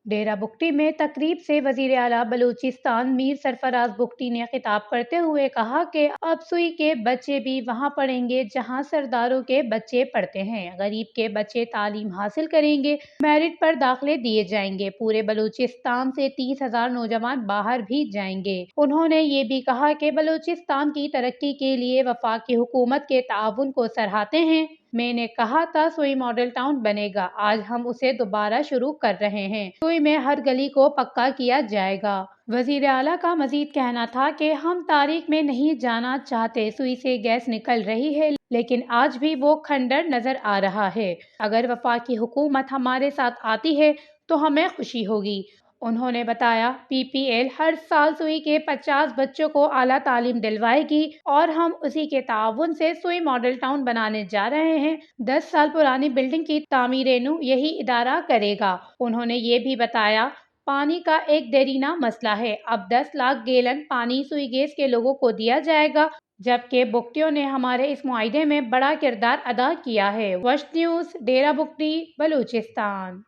ڈیرہ بگٹی میں تقریب سے وزیر اعلیٰ بلوچستان میر سرفراز بگٹی نے خطاب کرتے ہوئے کہا کہ اب سوئی کے بچے بھی وہاں پڑھیں گے جہاں سرداروں کے بچے پڑھتے ہیں۔ غریب کے بچے تعلیم حاصل کریں گے، میرٹ پر داخلے دیے جائیں گے۔ پورے بلوچستان سے 30,000 نوجوان باہر بھی جائیں گے۔ انہوں نے یہ بھی کہا کہ بلوچستان کی ترقی کے لیے وفاقی حکومت کے تعاون کو سراہتے ہیں۔ میں نے کہا تھا سوئی ماڈل ٹاؤن بنے گا، آج ہم اسے دوبارہ شروع کر رہے ہیں۔ سوئی میں ہر گلی کو پکا کیا جائے گا۔ وزیر اعلیٰ کا مزید کہنا تھا کہ ہم تاریخ میں نہیں جانا چاہتے، سوئی سے گیس نکل رہی ہے لیکن آج بھی وہ کھنڈر نظر آ رہا ہے۔ اگر وفاقی حکومت ہمارے ساتھ آتی ہے تو ہمیں خوشی ہوگی۔ انہوں نے بتایا پی پی ایل ہر سال سوئی کے 50 بچوں کو اعلیٰ تعلیم دلوائے گی اور ہم اسی کے تعاون سے سوئی ماڈل ٹاؤن بنانے جا رہے ہیں۔ 10 سال پرانی بلڈنگ کی تعمیر نو یہی ادارہ کرے گا۔ انہوں نے یہ بھی بتایا پانی کا ایک دیرینہ مسئلہ ہے، اب 10 لاکھ گیلن پانی سوئی گیس کے لوگوں کو دیا جائے گا، جبکہ بگٹیوں نے ہمارے اس معاہدے میں بڑا کردار ادا کیا ہے۔ وش نیوز، ڈیرہ بگٹی، بلوچستان۔